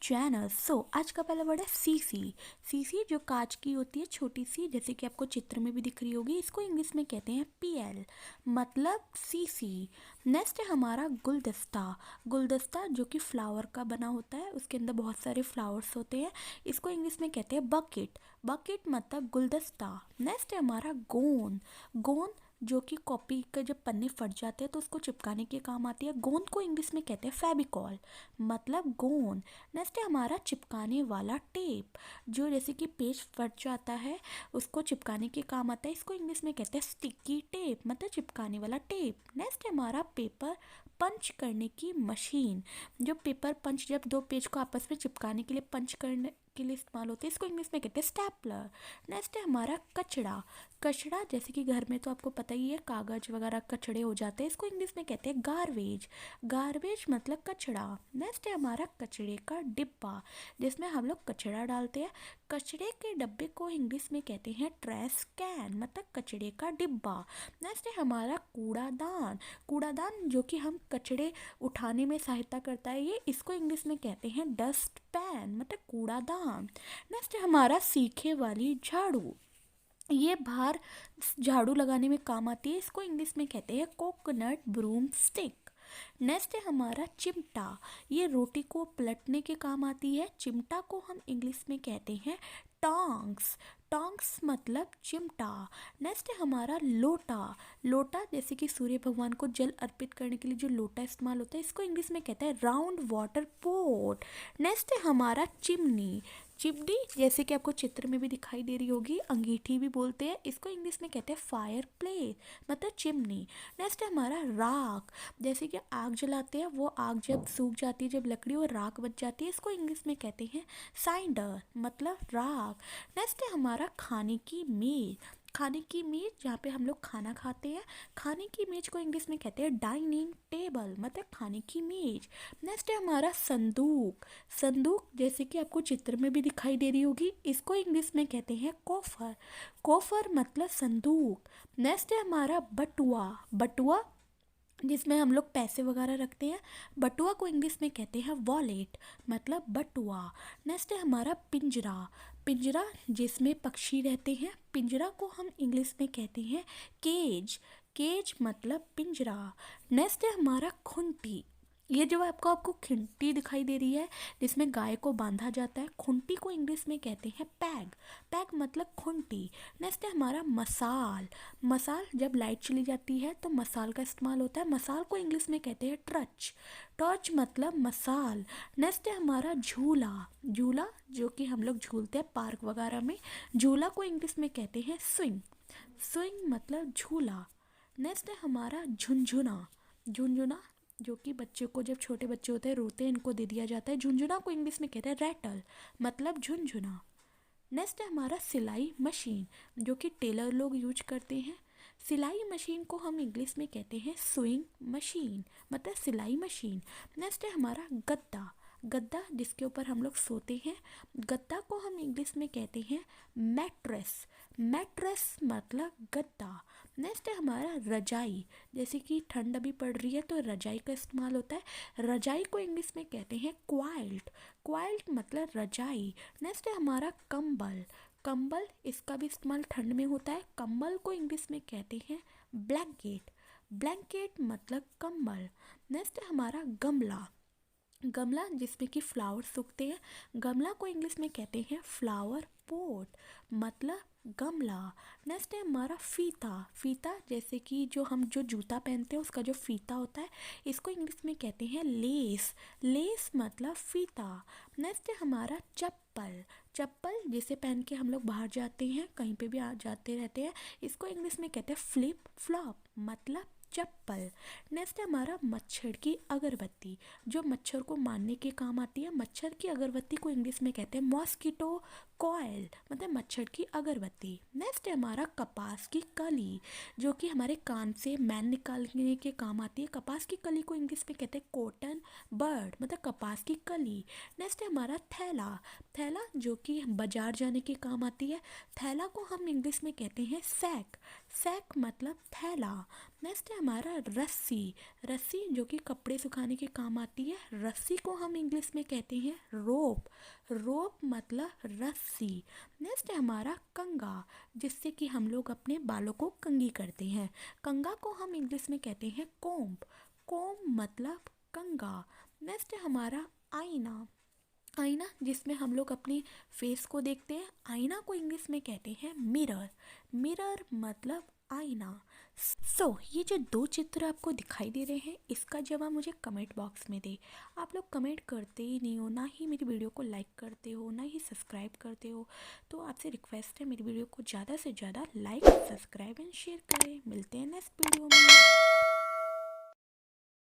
Channel. आज का पहला वर्ड है सीसी। सीसी जो कांच की होती है, छोटी सी, जैसे कि आपको चित्र में भी दिख रही होगी। इसको इंग्लिश में कहते हैं पीएल, मतलब सीसी। नेक्स्ट है हमारा गुलदस्ता। गुलदस्ता जो कि फ्लावर का बना होता है, उसके अंदर बहुत सारे फ्लावर्स होते हैं। इसको इंग्लिश में कहते हैं बकेट। बकेट मतलब गुलदस्ता। नेक्स्ट है हमारा गोंद। गोंद जो कि कॉपी के जब पन्ने फट जाते हैं तो उसको चिपकाने के काम आती है। गोंद को इंग्लिश में कहते हैं फेविकॉल, मतलब गोंद। नेक्स्ट है हमारा चिपकाने वाला टेप, जो जैसे कि पेज फट जाता है उसको चिपकाने के काम आता है। इसको इंग्लिश में कहते हैं स्टिकी टेप, मतलब चिपकाने वाला टेप। नेक्स्ट है हमारा पेपर पंच करने की मशीन। जो पेपर पंच, जब दो पेज को आपस में चिपकाने के लिए पंच करने के लिए इस्तेमाल होते हैं, इसको इंग्लिश में कहते हैं स्टैपलर। नेक्स्ट है हमारा कचड़ा। कचड़ा जैसे कि घर में तो आपको पता ही है, कागज वगैरह कचड़े हो जाते हैं, इसको इंग्लिश में कहते हैं गार्बेज। गार्बेज मतलब कचड़ा। नेक्स्ट है हमारा कचड़े का डिब्बा, जिसमें हम लोग कचड़ा डालते हैं। कचड़े के डब्बे को इंग्लिश में कहते हैं ट्रैश कैन, मतलब कचड़े का डिब्बा। नेक्स्ट है हमारा कूड़ादान। कूड़ादान जो कि हम कचड़े उठाने में सहायता करता है, ये इसको इंग्लिश में कहते हैं डस्ट पैन, मतलब कूड़ादान। नेक्स्ट है हमारा सीखे वाली झाड़ू। ये बाहर झाड़ू लगाने में काम आती है, इसको इंग्लिश में कहते हैं कोकोनट ब्रूम स्टिक। नेक्स्ट है हमारा चिमटा। ये रोटी को पलटने के काम आती है। चिमटा को हम इंग्लिश में कहते हैं टोंग्स। टोंग्स मतलब चिमटा। नेक्स्ट है हमारा लोटा। लोटा जैसे कि सूर्य भगवान को जल अर्पित करने के लिए जो लोटा इस्तेमाल होता है, इसको इंग्लिश में कहते हैं राउंड वाटर पोट। नेक्स्ट है हमारा चिमनी। चिमनी जैसे कि आपको चित्र में भी दिखाई दे रही होगी, अंगीठी भी बोलते हैं, इसको इंग्लिश में कहते हैं फायर प्लेस, मतलब चिमनी। नेक्स्ट है हमारा राख। जैसे कि आग जलाते हैं, वो आग जब सूख जाती है, जब लकड़ी और राख बच जाती है, इसको इंग्लिश में कहते हैं साइंडर, मतलब राख। नेक्स्ट है हमारा खाने की मेज। खाने की मेज जहाँ पे हम लोग खाना खाते हैं, खाने की मेज को इंग्लिश में कहते हैं डाइनिंग टेबल, मतलब खाने की मेज। नेक्स्ट है हमारा संदूक। संदूक जैसे कि आपको चित्र में भी दिखाई दे रही होगी, इसको इंग्लिश में कहते हैं कोफर। कोफर मतलब संदूक। नेक्स्ट है हमारा बटुआ। बटुआ जिसमें हम लोग पैसे वगैरह रखते हैं, बटुआ को इंग्लिश में कहते हैं वॉलेट, मतलब बटुआ। नेक्स्ट है हमारा पिंजरा। पिंजरा जिसमें पक्षी रहते हैं, पिंजरा को हम इंग्लिश में कहते हैं केज। केज मतलब पिंजरा। नेक्स्ट है हमारा खुंटी। ये जो आपको खिंटी दिखाई दे रही है, जिसमें गाय को बांधा जाता है, खुंटी को इंग्लिश में कहते हैं पैग। पैग मतलब खुंटी। नेक्स्ट है हमारा मसाल। मसाल जब लाइट चली जाती है तो मसाल का इस्तेमाल होता है, मसाल को इंग्लिश में कहते हैं टॉर्च। टॉर्च मतलब मसाल। नेक्स्ट है हमारा झूला। झूला जो कि हम लोग झूलते हैं पार्क वगैरह में, झूला को इंग्लिश में कहते हैं स्विंग। स्विंग मतलब झूला। नेक्स्ट है हमारा झुनझुना। झुनझुना जो कि बच्चे को, जब छोटे बच्चे होते हैं रोते हैं, इनको दे दिया जाता है। झुनझुना को इंग्लिश में कहते हैं रैटल, मतलब झुनझुना। नेक्स्ट है हमारा सिलाई मशीन, जो कि टेलर लोग यूज करते हैं। सिलाई मशीन को हम इंग्लिश में कहते हैं सुइंग मशीन, मतलब सिलाई मशीन। नेक्स्ट है हमारा गद्दा। गद्दा जिसके ऊपर हम लोग सोते हैं, गद्दा को हम इंग्लिश में कहते हैं मैट्रेस। मैट्रेस मतलब गद्दा। नेक्स्ट है हमारा रजाई। जैसे कि ठंड अभी पड़ रही है तो रजाई का इस्तेमाल होता है, रजाई को इंग्लिश में कहते हैं क्वाइल्ट। क्वाइल्ट मतलब रजाई। नेक्स्ट है हमारा कंबल। कंबल इसका भी इस्तेमाल ठंड में होता है, कंबल को इंग्लिश में कहते हैं ब्लैंकेट। ब्लैंकेट मतलब कंबल। नेक्स्ट है हमारा गमला। गमला जिसमें कि फ्लावर सूखते हैं, गमला को इंग्लिश में कहते हैं फ्लावर पोट, मतलब गमला। नेक्स्ट है हमारा फीता। फीता जैसे कि जो हम जो जूता पहनते हैं उसका जो फीता होता है, इसको इंग्लिश में कहते हैं लेस। लेस मतलब फीता। नेक्स्ट है हमारा चप्पल। चप्पल जिसे पहन के हम लोग बाहर जाते हैं, कहीं पे भी जाते रहते हैं, इसको इंग्लिश में कहते हैं फ्लिप फ्लॉप, मतलब चप्पल। नेक्स्ट है हमारा मच्छर की अगरबत्ती, जो मच्छर को मारने के काम आती है। मच्छर की अगरबत्ती को इंग्लिश में कहते हैं मॉस्किटो कॉयल, मतलब मच्छर की अगरबत्ती। नेक्स्ट है हमारा कपास की कली, जो कि हमारे कान से मैन निकालने के काम आती है। कपास की कली को इंग्लिश में कहते हैं कॉटन बर्ड, मतलब कपास की कली। नेक्स्ट है हमारा थैला। थैला जो कि बाजार जाने के काम आती है, थैला को हम इंग्लिश में कहते हैं सैक। सैक मतलब थैला। नेक्स्ट है हमारा रस्सी। रस्सी जो कि कपड़े सुखाने के काम आती है, रस्सी को हम इंग्लिश में कहते हैं रोप। रोप मतलब रस्सी। नेक्स्ट है हमारा कंघा, जिससे कि हम लोग अपने बालों को कंघी करते हैं, कंघा को हम इंग्लिश में कहते हैं कोम्ब। कोम्ब मतलब कंघा। नेक्स्ट है हमारा आईना। आईना जिसमें हम लोग अपनी फेस को देखते हैं, आईना को इंग्लिश में कहते हैं मिरर। मिरर मतलब आईना। ये जो दो चित्र आपको दिखाई दे रहे हैं, इसका जवाब मुझे कमेंट बॉक्स में दे। आप लोग कमेंट करते ही नहीं हो, ना ही मेरी वीडियो को लाइक करते हो, ना ही सब्सक्राइब करते हो। तो आपसे रिक्वेस्ट है मेरी वीडियो को ज़्यादा से ज़्यादा लाइक, सब्सक्राइब एंड शेयर करें। मिलते हैं नेक्स्ट वीडियो में।